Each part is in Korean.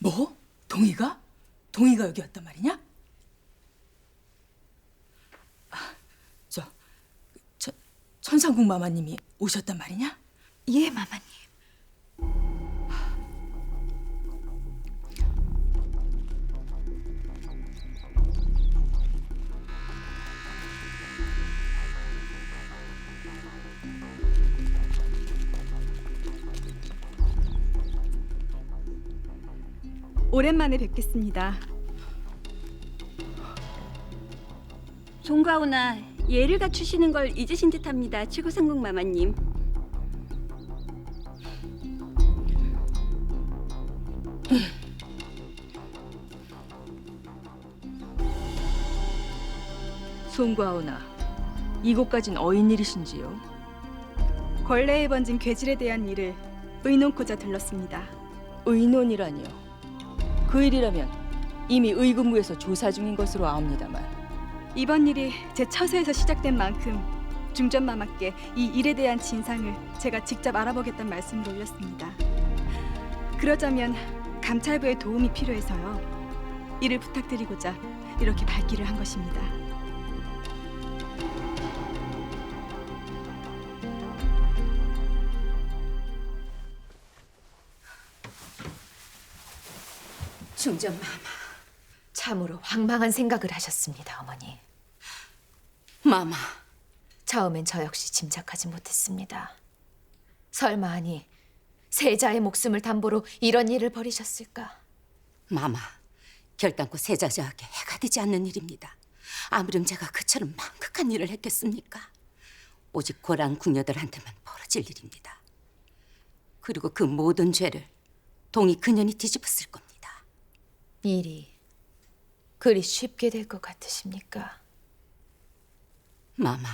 뭐? 동희가? 동희가 여기 왔단 말이냐? 저 천상국 마마님이 오셨단 말이냐? 예, 마마님. 오랜만에 뵙겠습니다. 송가오나 예를 갖추시는 걸 잊으신 듯합니다, 최고상국 마마님. 송과오나, 이곳까진 어인일이신지요? 걸레에 번진 괴질에 대한 일을 의논코자 들렀습니다. 의논이라니요. 그 일이라면 이미 의금부에서 조사 중인 것으로 아옵니다만. 이번 일이 제 처소에서 시작된 만큼 중전마마께 이 일에 대한 진상을 제가 직접 알아보겠다는 말씀을 올렸습니다. 그러자면 감찰부의 도움이 필요해서요. 이를 부탁드리고자 이렇게 발길을 한 것입니다. 중전마마, 참으로 황망한 생각을 하셨습니다, 어머니. 마마, 처음엔 저 역시 짐작하지 못했습니다. 설마 하니 세자의 목숨을 담보로 이런 일을 벌이셨을까? 마마, 결단코 세자저에게 해가 되지 않는 일입니다. 아무렴 제가 그처럼 망극한 일을 했겠습니까? 오직 고랑 궁녀들한테만 벌어질 일입니다. 그리고 그 모든 죄를 동이 그년이 뒤집었을 겁니다. 일이 그리 쉽게 될 것 같으십니까? 마마,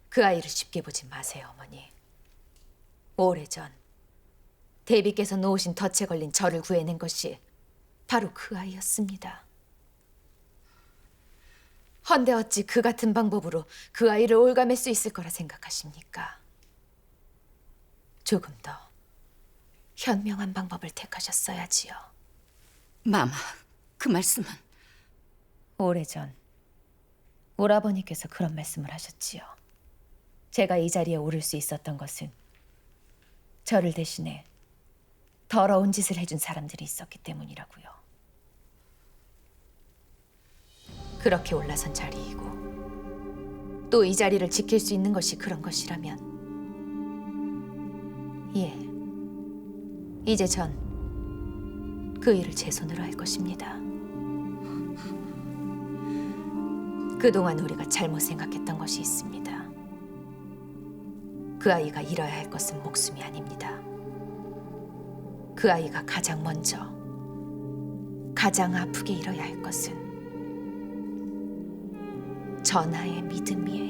그 아이를 쉽게 보지 마세요, 어머니. 오래전 대비께서 놓으신 덫에 걸린 저를 구해낸 것이 바로 그 아이였습니다. 헌데 어찌 그 같은 방법으로 그 아이를 올감할 수 있을 거라 생각하십니까? 조금 더 현명한 방법을 택하셨어야지요. 마마, 그 말씀은... 오래전 오라버니께서 그런 말씀을 하셨지요. 제가 이 자리에 오를 수 있었던 것은 저를 대신해 더러운 짓을 해준 사람들이 있었기 때문이라고요. 그렇게 올라선 자리이고 또 이 자리를 지킬 수 있는 것이 그런 것이라면 이제 전 그 일을 제 손으로 할 것입니다. 그동안 우리가 잘못 생각했던 것이 있습니다. 그 아이가 잃어야 할 것은 목숨이 아닙니다. 그 아이가 가장 먼저, 가장 아프게 잃어야 할 것은 전하의 믿음이에요.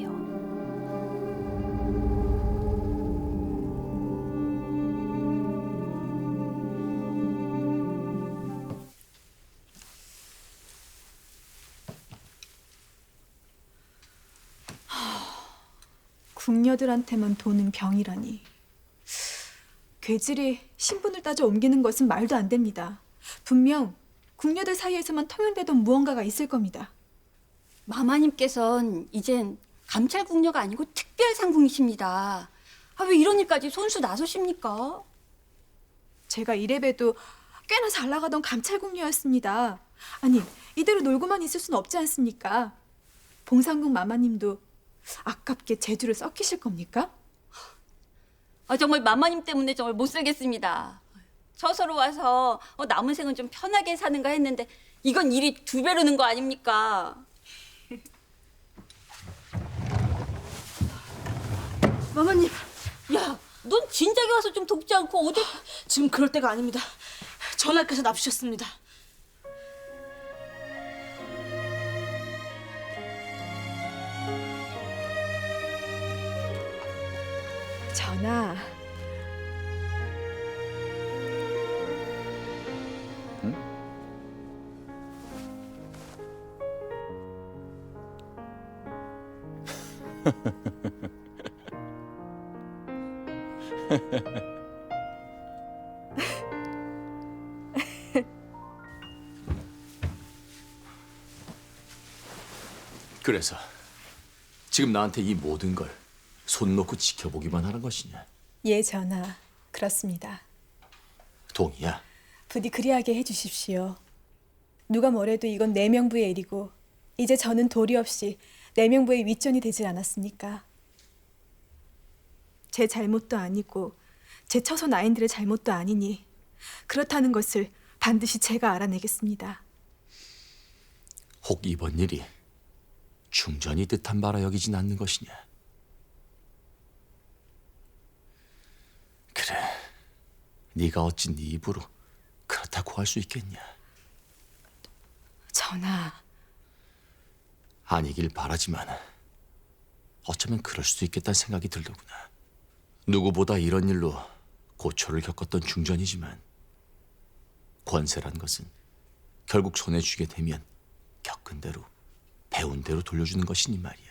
궁녀들한테만 도는 병이라니. 괴질이 신분을 따져 옮기는 것은 말도 안 됩니다. 분명 궁녀들 사이에서만 통용되던 무언가가 있을 겁니다. 마마님께선 이젠 감찰궁녀가 아니고 특별상궁이십니다. 왜 이런 일까지 손수 나서십니까? 제가 이래봬도 꽤나 잘 나가던 감찰궁녀였습니다. 아니, 이대로 놀고만 있을 수는 없지 않습니까? 봉상궁 마마님도 아깝게 제주를 썩히실 겁니까? 정말 마마님 때문에 정말 못 살겠습니다. 처서로 와서 남은 생은 좀 편하게 사는가 했는데 이건 일이 두 배로 는 거 아닙니까? 마마님, 야, 넌 진작에 와서 좀 돕지 않고 어디... 지금 그럴 때가 아닙니다. 전하께서 납치셨습니다. 전하, 그래서 지금 나한테 이 모든 걸 손 놓고 지켜보기만 하는 것이냐? 예, 전하. 그렇습니다. 동이야. 부디 그리하게 해주십시오. 누가 뭐래도 이건 내명부의 일이고 이제 저는 도리 없이 내명부의 윗전이 되질 않았습니까? 제 잘못도 아니고 제 처소 나인들의 잘못도 아니니 그렇다는 것을 반드시 제가 알아내겠습니다. 혹 이번 일이 중전이 뜻한 바라 여기진 않는 것이냐? 그래, 네가 어찌 네 입으로 그렇다고 할 수 있겠냐? 전하, 아니길 바라지만 어쩌면 그럴 수도 있겠다는 생각이 들더구나. 누구보다 이런 일로 고초를 겪었던 중전이지만 권세란 것은 결국 손에 쥐게 되면 겪은 대로 배운 대로 돌려주는 것이니 말이야.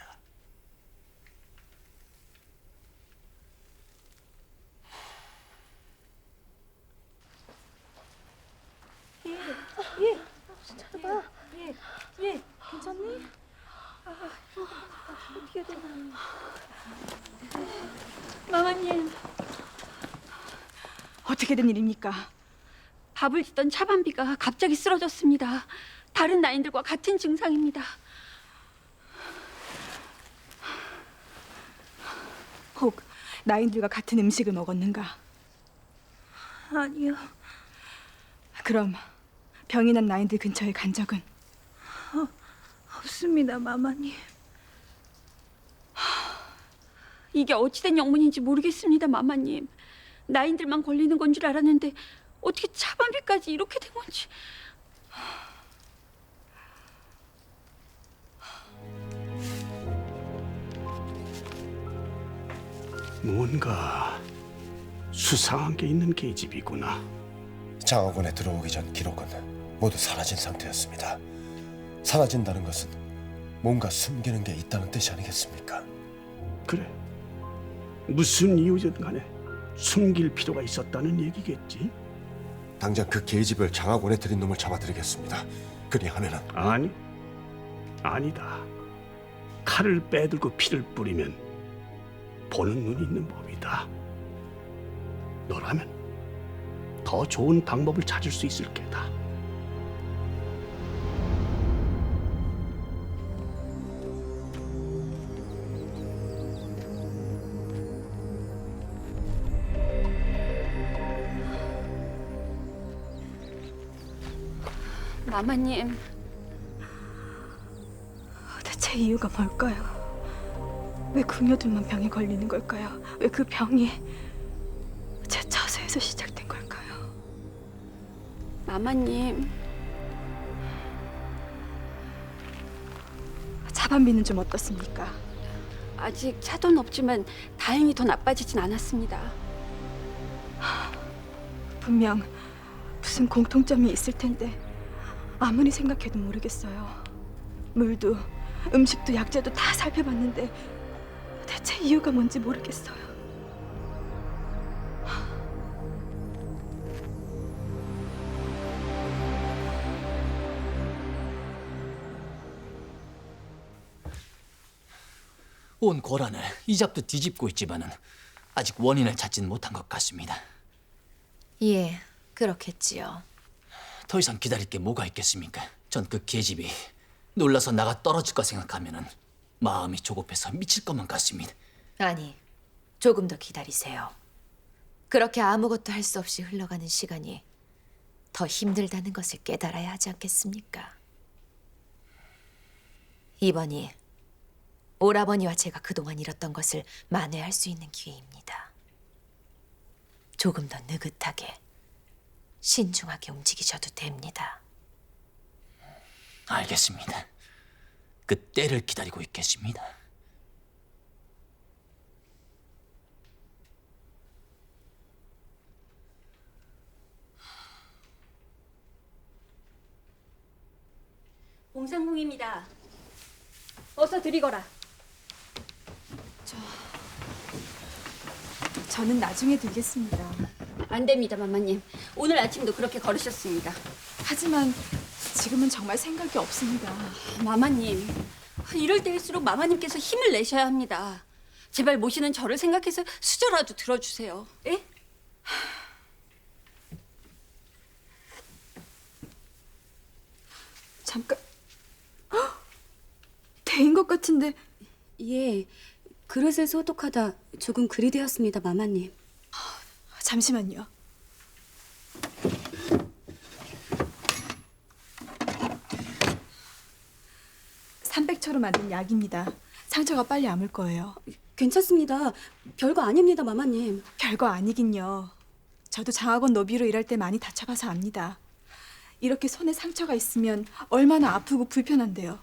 마마님, 어떻게 된 일입니까? 밥을 짓던 차반비가 갑자기 쓰러졌습니다. 다른 나인들과 같은 증상입니다. 혹 나인들과 같은 음식을 먹었는가? 아니요. 그럼 병이 난 나인들 근처에 간 적은? 없습니다, 마마님. 이게 어찌된 영문인지 모르겠습니다, 마마님. 나인들만 걸리는 건 줄 알았는데 어떻게 차반비까지 이렇게 된 건지. 뭔가 수상한 게 있는 계집이구나. 장학원에 들어오기 전 기록은 모두 사라진 상태였습니다. 사라진다는 것은 뭔가 숨기는 게 있다는 뜻이 아니겠습니까? 그래, 무슨 이유든 간에 숨길 필요가 있었다는 얘기겠지? 당장 그 계집을 장학원에 들인 놈을 잡아드리겠습니다. 그리하면은 아니, 아니다. 칼을 빼들고 피를 뿌리면 보는 눈이 있는 법이다. 너라면 더 좋은 방법을 찾을 수 있을 게다. 마마님, 대체 이유가 뭘까요? 왜 궁녀들만 병에 걸리는 걸까요? 왜 그 병이 제 처소에서 시작된 걸까요? 마마님. 차반비는 좀 어떻습니까? 아직 차도는 없지만 다행히 더 나빠지진 않았습니다. 분명 무슨 공통점이 있을 텐데 아무리 생각해도 모르겠어요. 물도 음식도 약재도 다 살펴봤는데 대체 이유가 뭔지 모르겠어요. 온 고란을 이잡도 뒤집고 있지만은 아직 원인을 찾지는 못한 것 같습니다. 예, 그렇겠지요. 더 이상 기다릴 게 뭐가 있겠습니까? 전 그 계집이 놀라서 나가 떨어질 거 생각하면은 마음이 조급해서 미칠 것만 같습니다. 아니, 조금 더 기다리세요. 그렇게 아무것도 할 수 없이 흘러가는 시간이 더 힘들다는 것을 깨달아야 하지 않겠습니까? 이번이 오라버니와 제가 그동안 잃었던 것을 만회할 수 있는 기회입니다. 조금 더 느긋하게, 신중하게 움직이셔도 됩니다. 알겠습니다. 그 때를 기다리고 있겠습니다. 봉상궁입니다. 어서 들이거라. 저는 나중에 들겠습니다. 안 됩니다, 마마님. 오늘 아침도 그렇게 걸으셨습니다. 하지만 지금은 정말 생각이 없습니다. 마마님, 이럴 때일수록 마마님께서 힘을 내셔야 합니다. 제발 모시는 저를 생각해서 수저라도 들어주세요. 예? 잠깐. 대인 것 같은데. 예, 그릇을 소독하다 조금 그리 되었습니다, 마마님. 잠시만요. (300초로) 만든 약입니다. 상처가 빨리 아물 거예요. 괜찮습니다. 별거 아닙니다, 마마님. 별거 아니긴요. 저도 장학원 노비로 일할 때 많이 다쳐봐서 압니다. 이렇게 손에 상처가 있으면 얼마나 아프고 불편한데요.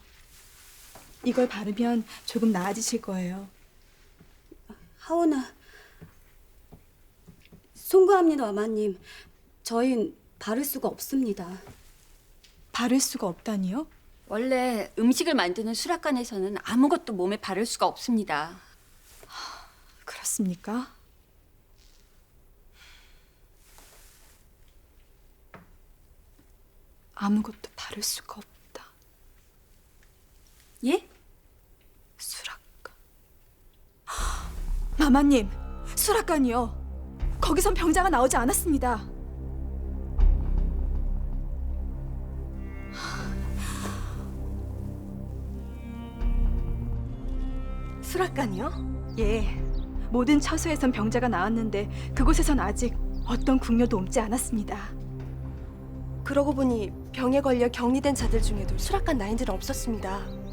이걸 바르면 조금 나아지실 거예요. 하오나, 송구합니다, 마마님. 저흰 바를 수가 없습니다. 바를 수가 없다니요? 원래 음식을 만드는 수락관에서는 아무것도 몸에 바를 수가 없습니다. 그렇습니까? 아무것도 바를 수가 없다. 예? 수락관. 마마님, 수락관이요. 거기선 병자가 나오지 않았습니다. 수락관이요? 예. 모든 처소에선 병자가 나왔는데 그곳에선 아직 어떤 궁녀도 옮지 않았습니다. 그러고 보니 병에 걸려 격리된 자들 중에도 수락관 나인들은 없었습니다.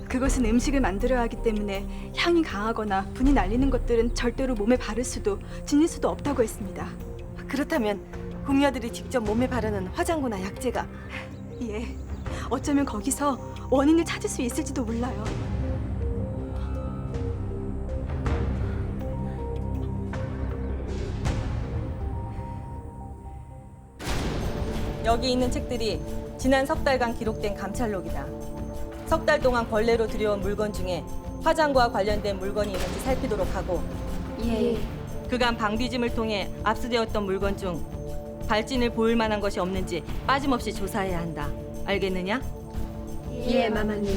그것은 음식을 만들어야 하기 때문에 향이 강하거나 분이 날리는 것들은 절대로 몸에 바를 수도 지닐 수도 없다고 했습니다. 그렇다면 궁녀들이 직접 몸에 바르는 화장고나 약재가 예. 어쩌면 거기서 원인을 찾을 수 있을지도 몰라요. 여기 있는 책들이 지난 석 달간 기록된 감찰록이다. 석 달 동안 걸레로 들여온 물건 중에 화장과 관련된 물건이 있는지 살피도록 하고, 예. 그간 방비짐을 통해 압수되었던 물건 중 발진을 보일 만한 것이 없는지 빠짐없이 조사해야 한다. 알겠느냐? 예, 마마님.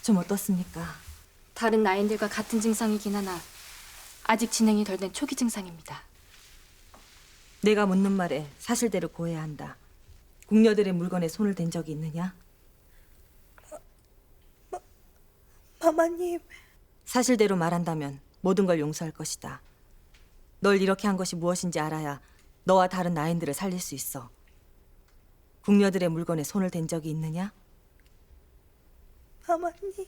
좀 어떻습니까? 다른 나인들과 같은 증상이긴 하나 아직 진행이 덜 된 초기 증상입니다. 내가 묻는 말에 사실대로 고해야 한다. 궁녀들의 물건에 손을 댄 적이 있느냐? 마마님. 사실대로 말한다면 모든 걸 용서할 것이다. 널 이렇게 한 것이 무엇인지 알아야 너와 다른 나인들을 살릴 수 있어. 궁녀들의 물건에 손을 댄 적이 있느냐? 마마님.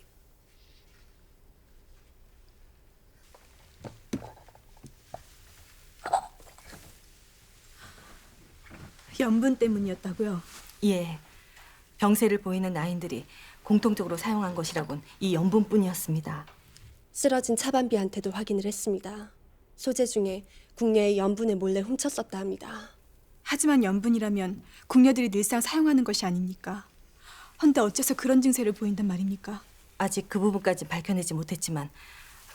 염분 때문이었다고요? 예. 병세를 보이는 나인들이 공통적으로 사용한 것이라곤 이 염분뿐이었습니다. 쓰러진 차반비한테도 확인을 했습니다. 소재 중에 궁녀의 염분을 몰래 훔쳤었다 합니다. 하지만 염분이라면 궁녀들이 늘상 사용하는 것이 아닙니까? 헌데 어째서 그런 증세를 보인단 말입니까? 아직 그 부분까지 밝혀내지 못했지만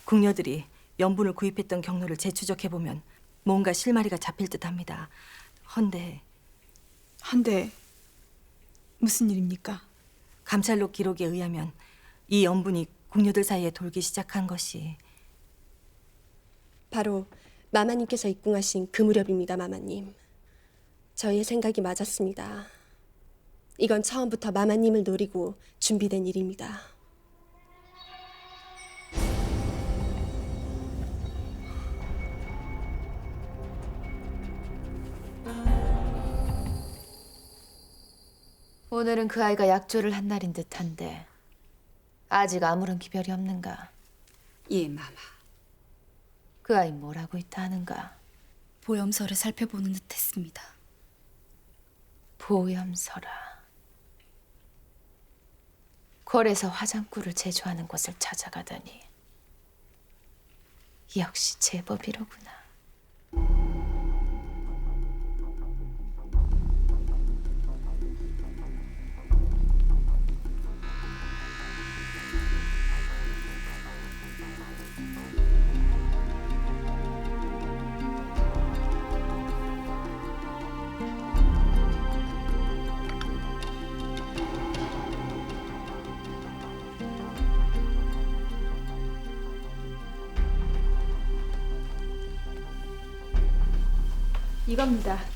궁녀들이 염분을 구입했던 경로를 재추적해보면 뭔가 실마리가 잡힐 듯합니다. 헌데 무슨 일입니까? 감찰록 기록에 의하면 이 염분이 궁녀들 사이에 돌기 시작한 것이 바로 마마님께서 입궁하신 그 무렵입니다, 마마님. 저희의 생각이 맞았습니다. 이건 처음부터 마마님을 노리고 준비된 일입니다. 오늘은 그 아이가 약조를 한 날인 듯한데 아직 아무런 기별이 없는가? 예, 마마. 그 아이 뭘 하고 있다 하는가? 보염서를 살펴보는 듯 했습니다. 보염소라. 궐에서 화장꿀을 제조하는 곳을 찾아가더니 역시 제법이로구나. 이겁니다.